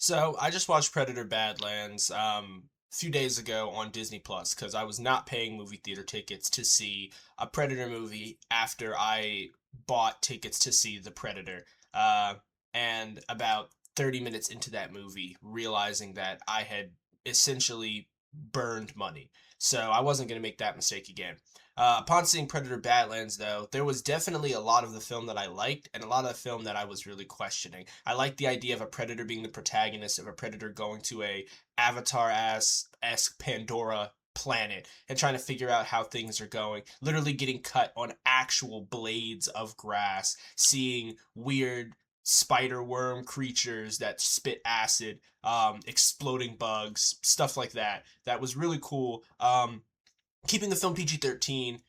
So I just watched Predator Badlands a few days ago on Disney Plus because I was not paying movie theater tickets to see a Predator movie after I bought tickets to see The Predator. Uh, and about 30 minutes into that movie, realizing that I had essentially burned money. So I wasn't going to make that mistake again. Upon seeing Predator Badlands, though, there was definitely a lot of the film that I liked and a lot of the film that I was really questioning. I liked the idea of a predator being the protagonist, of a predator going to a Avatar-esque Pandora planet and trying to figure out how things are going. Literally getting cut on actual blades of grass, seeing weird spider worm creatures that spit acid, exploding bugs, stuff like that. That was really cool. Keeping the film PG-13,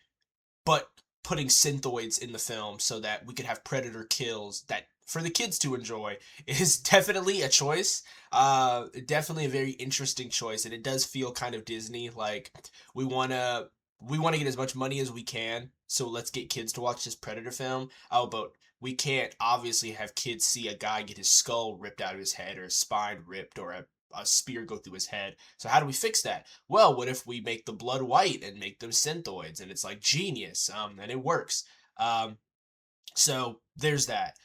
but putting synthoids in the film so that we could have predator kills that for the kids to enjoy is definitely a choice. Definitely a very interesting choice, and it does feel kind of Disney. Like we wanna we wanna get as much money as we can, so let's get kids to watch this predator film. Oh, but we can't obviously have kids see a guy get his skull ripped out of his head or his spine ripped or a spear go through his head. So how do we fix that? Well, what if we make the blood white and make them synthoids? And it's like genius, and it works. Um, so there's that.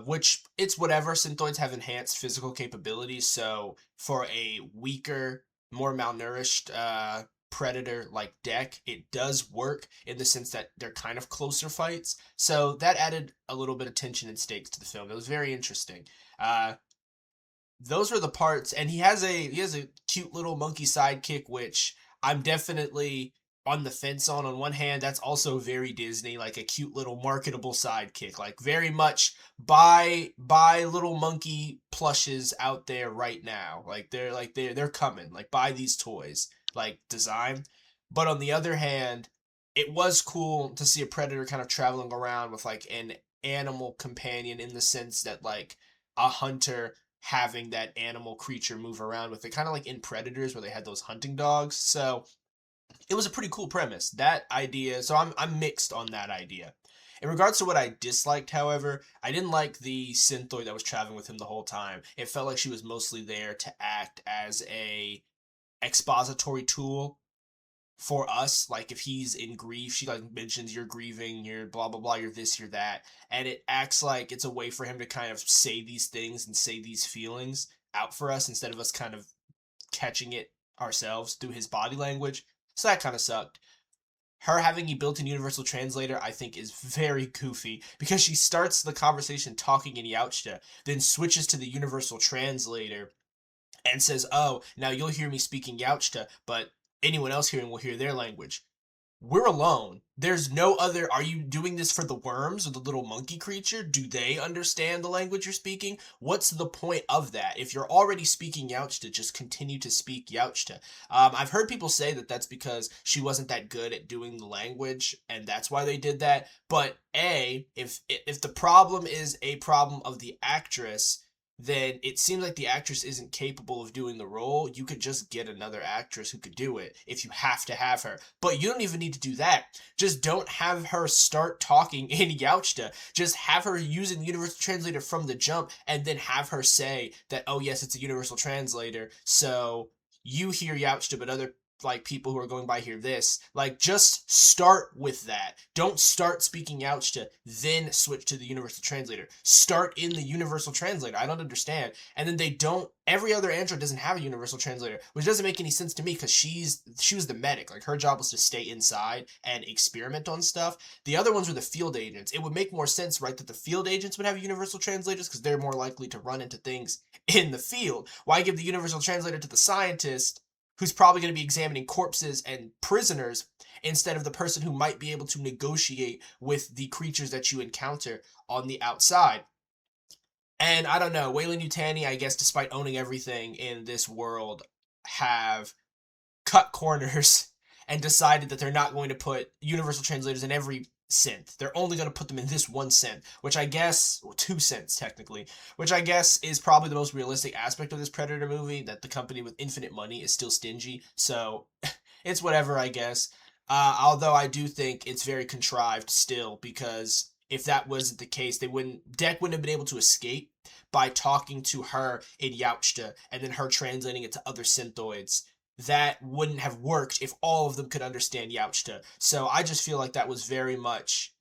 Which it's whatever. Synthoids have enhanced physical capabilities, so for a weaker, more malnourished predator like Deck, it does work in the sense that they're kind of closer fights. So that added a little bit of tension and stakes to the film. It was very interesting. Uh, those were the parts, and he has a cute little monkey sidekick, which I'm definitely on the fence on. On one hand, that's also very Disney, like a cute little marketable sidekick, like very much buy little monkey plushes out there right now, like they're coming, like buy these toys, like design. But on the other hand, it was cool to see a predator kind of traveling around with like an animal companion, in the sense that like a hunter having that animal creature move around with it, kind of like in Predators where they had those hunting dogs. So it was a pretty cool premise. That idea, so I'm mixed on that idea. In regards to what I disliked, however, I didn't like the synthoid that was traveling with him the whole time. It felt like she was mostly there to act as a expository tool for us. Like if he's in grief, she like mentions you're grieving, you're blah blah blah, you're this, you're that, and it acts like it's a way for him to kind of say these things and say these feelings out for us instead of us kind of catching it ourselves through his body language. So that kind of sucked. Her having a built-in universal translator, I think, is very goofy because she starts the conversation talking in Yautja, then switches to the universal translator and says, "Oh, now you'll hear me speaking Yautja, but anyone else hearing will hear their language." We're alone. There's no other. Are you doing this for the worms or the little monkey creature? Do they understand the language you're speaking? What's the point of that? If you're already speaking Yautja, just continue to speak Yautja. I've heard people say that that's because she wasn't that good at doing the language, and that's why they did that. But if the problem is a problem of the actress, then it seems like the actress isn't capable of doing the role. You could just get another actress who could do it if you have to have her. But you don't even need to do that. Just don't have her start talking in Yautja. Just have her using the universal translator from the jump, and then have her say that, oh yes, it's a universal translator. So you hear Yautja, but other like people who are going by hear this. Like just start with that. Don't start speaking Yautja, then switch to the universal translator. Start in the universal translator. I don't understand. And then they don't. Every other android doesn't have a universal translator, which doesn't make any sense to me because she was the medic. Like her job was to stay inside and experiment on stuff. The other ones were the field agents. It would make more sense, right, that the field agents would have universal translators because they're more likely to run into things in the field. Why give the universal translator to the scientist who's probably going to be examining corpses and prisoners instead of the person who might be able to negotiate with the creatures that you encounter on the outside? And I don't know, Weyland Yutani, I guess, despite owning everything in this world, have cut corners and decided that they're not going to put universal translators in every synth. They're only going to put them in this one synth, which I guess, well, two synths technically, which I guess is probably the most realistic aspect of this Predator movie, that the company with infinite money is still stingy. So it's whatever, I guess. Although I do think it's very contrived still, because if that wasn't the case, Deck wouldn't have been able to escape. by talking to her in Yautja and then her translating it to other synthoids. That wouldn't have worked if all of them could understand Yautja. So I just feel like that was very much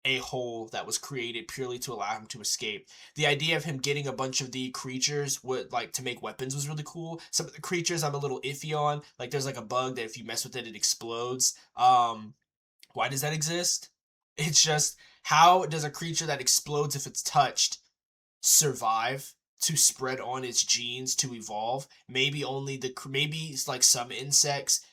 a hole that was created purely to allow him to escape. The idea of him getting a bunch of the creatures would like to make weapons was really cool. Some of the creatures I'm a little iffy on. Like there's like a bug that if you mess with it, it explodes. Why does that exist? It's just, how does a creature that explodes if it's touched survive to spread on its genes to evolve? Maybe it's like some insects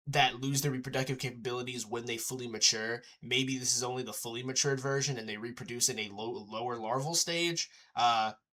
that lose their reproductive capabilities when they fully mature. Maybe this is only the fully matured version and they reproduce in a lower larval stage.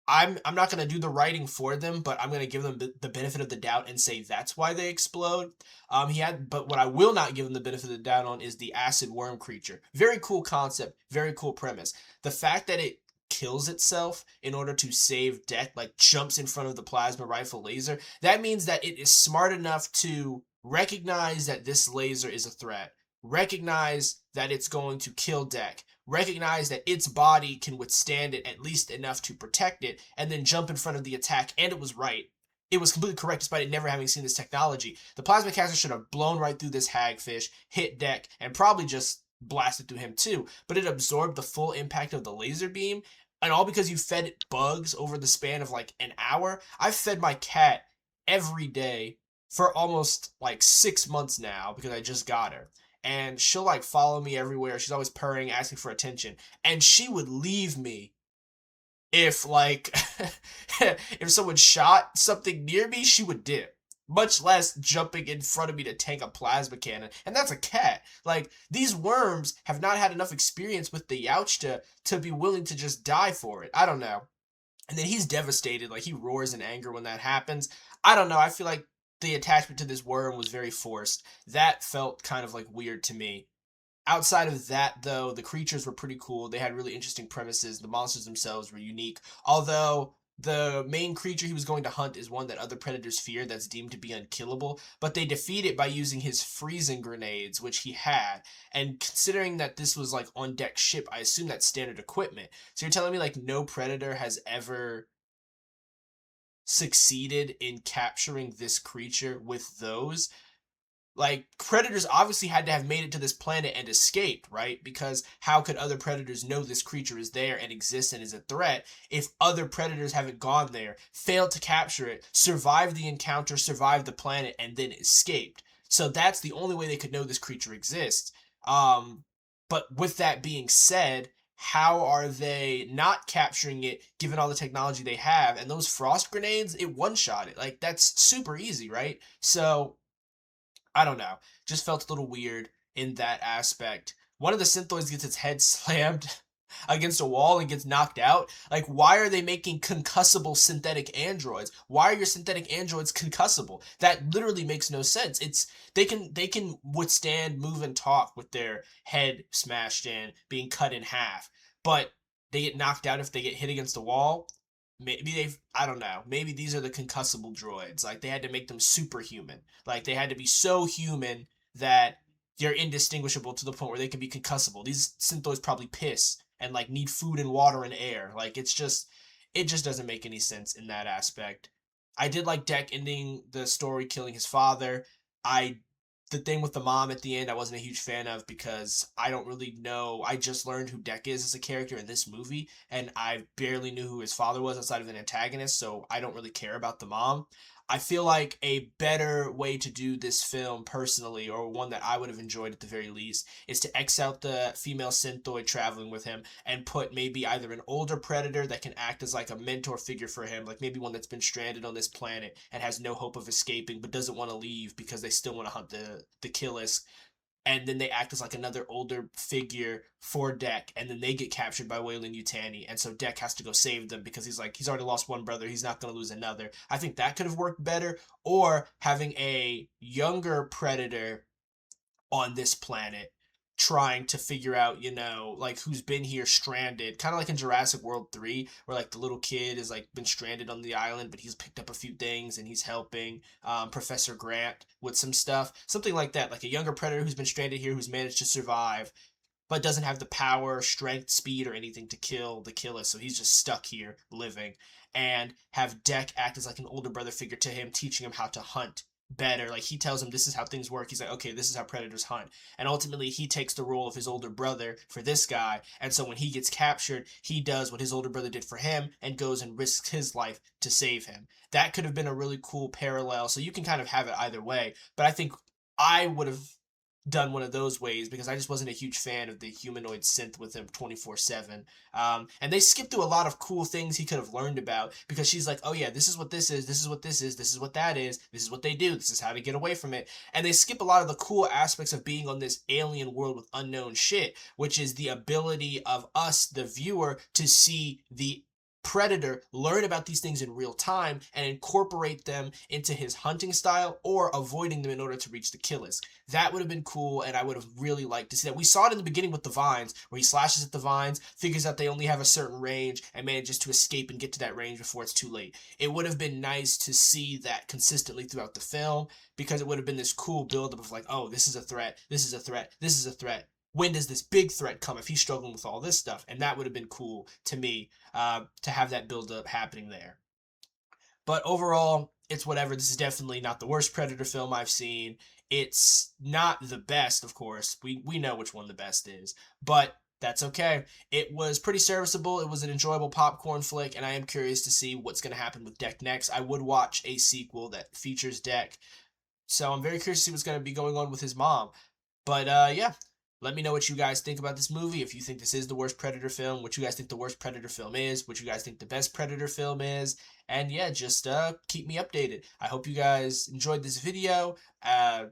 I'm not going to do the writing for them, but I'm going to give them the benefit of the doubt and say that's why they explode. But what I will not give them the benefit of the doubt on is the acid worm creature. Very cool concept, very cool premise. The fact that it kills itself in order to save Deck, like jumps in front of the plasma rifle laser, that means that it is smart enough to recognize that this laser is a threat, recognize that it's going to kill Deck, recognize that its body can withstand it at least enough to protect it, and then jump in front of the attack. And it was right. It was completely correct despite it never having seen this technology. The plasma caster should have blown right through this hagfish, hit Deck, and probably just blasted through him too. But it absorbed the full impact of the laser beam, and all because you fed it bugs over the span of like an hour. I've fed my cat every day for almost like 6 months now because I just got her. And she'll like follow me everywhere. She's always purring, asking for attention. And she would leave me if like if someone shot something near me, she would dip. Much less jumping in front of me to tank a plasma cannon. And that's a cat. Like, these worms have not had enough experience with the Yautja to be willing to just die for it. I don't know. And then he's devastated. Like, he roars in anger when that happens. I don't know. I feel like the attachment to this worm was very forced. That felt kind of like weird to me. Outside of that, though, the creatures were pretty cool. They had really interesting premises. The monsters themselves were unique. Although the main creature he was going to hunt is one that other predators fear that's deemed to be unkillable, but they defeat it by using his freezing grenades, which he had. And considering that this was like on deck ship, I assume that's standard equipment. So you're telling me like no predator has ever succeeded in capturing this creature with those? Like, predators obviously had to have made it to this planet and escaped, right? Because how could other predators know this creature is there and exists and is a threat if other predators haven't gone there, failed to capture it, survived the encounter, survived the planet, and then escaped? So that's the only way they could know this creature exists. But with that being said, how are they not capturing it given all the technology they have? And those frost grenades, it one-shot it. Like, that's super easy, right? So I don't know. Just felt a little weird in that aspect. One of the synthoids gets its head slammed against a wall and gets knocked out. Like, why are they making concussable synthetic androids? Why are your synthetic androids concussable? That literally makes no sense. It's they can withstand, move, and talk with their head smashed in, being cut in half, but they get knocked out if they get hit against a wall. Maybe I don't know, maybe these are the concussable droids. Like, they had to make them superhuman. Like, they had to be so human that they're indistinguishable to the point where they can be concussable. These synthoids probably piss and like need food and water and air. Like, it just doesn't make any sense in that aspect. I did like Deck ending the story killing his father. I The thing with the mom at the end I wasn't a huge fan of because I don't really know. I just learned who Deck is as a character in this movie, and I barely knew who his father was outside of an antagonist, so I don't really care about the mom. I feel like a better way to do this film personally, or one that I would have enjoyed at the very least, is to X out the female synthoid traveling with him and put maybe either an older predator that can act as like a mentor figure for him, like maybe one that's been stranded on this planet and has no hope of escaping but doesn't want to leave because they still want to hunt the Killis, and then they act as like another older figure for Deck, and then they get captured by Weyland Yutani, and so Deck has to go save them because he's already lost one brother, he's not going to lose another. I think that could have worked better, or having a younger predator on this planet trying to figure out, like who's been here stranded, kind of like in Jurassic World 3, where like the little kid is like been stranded on the island, but he's picked up a few things and he's helping Professor Grant with some stuff, something like that, like a younger predator who's been stranded here who's managed to survive, but doesn't have the power, strength, speed, or anything to kill the killer. So he's just stuck here living. And have Deck act as like an older brother figure to him, teaching him how to hunt better. Like he tells him this is how things work. He's like, okay, this is how predators hunt. And ultimately he takes the role of his older brother for this guy. And so when he gets captured, he does what his older brother did for him and goes and risks his life to save him. That could have been a really cool parallel. So you can kind of have it either way. But I think I would have done one of those ways because I just wasn't a huge fan of the humanoid synth with him 24/7. And they skipped through a lot of cool things he could have learned about because she's like, oh yeah, this is what this is, this is what this is, this is what that is, this is what they do, this is how to get away from it. And they skip a lot of the cool aspects of being on this alien world with unknown shit, which is the ability of us, the viewer, to see the predator learn about these things in real time and incorporate them into his hunting style or avoiding them in order to reach the killers. That would have been cool, and I would have really liked to see that. We saw it in the beginning with the vines, where he slashes at the vines, figures out they only have a certain range, and manages to escape and get to that range before it's too late. It would have been nice to see that consistently throughout the film, because it would have been this cool buildup of like, oh, this is a threat, this is a threat, this is a threat. When does this big threat come if he's struggling with all this stuff? And that would have been cool to me, to have that build up happening there. But overall, it's whatever. This is definitely not the worst Predator film I've seen. It's not the best, of course. We know which one the best is, but that's okay. It was pretty serviceable. It was an enjoyable popcorn flick, and I am curious to see what's going to happen with Deck next. I would watch a sequel that features Deck, so I'm very curious to see what's going to be going on with his mom. But yeah, let me know what you guys think about this movie. If you think this is the worst Predator film, what you guys think the worst Predator film is, what you guys think the best Predator film is, and yeah, just keep me updated. I hope you guys enjoyed this video.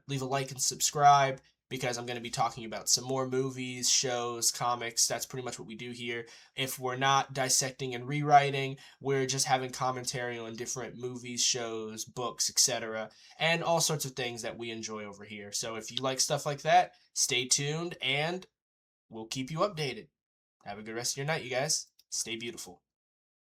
Leave a like and subscribe because I'm going to be talking about some more movies, shows, comics. That's pretty much what we do here. If we're not dissecting and rewriting, we're just having commentary on different movies, shows, books, etc., and all sorts of things that we enjoy over here. So if you like stuff like that, stay tuned and we'll keep you updated. Have a good rest of your night, you guys. Stay beautiful.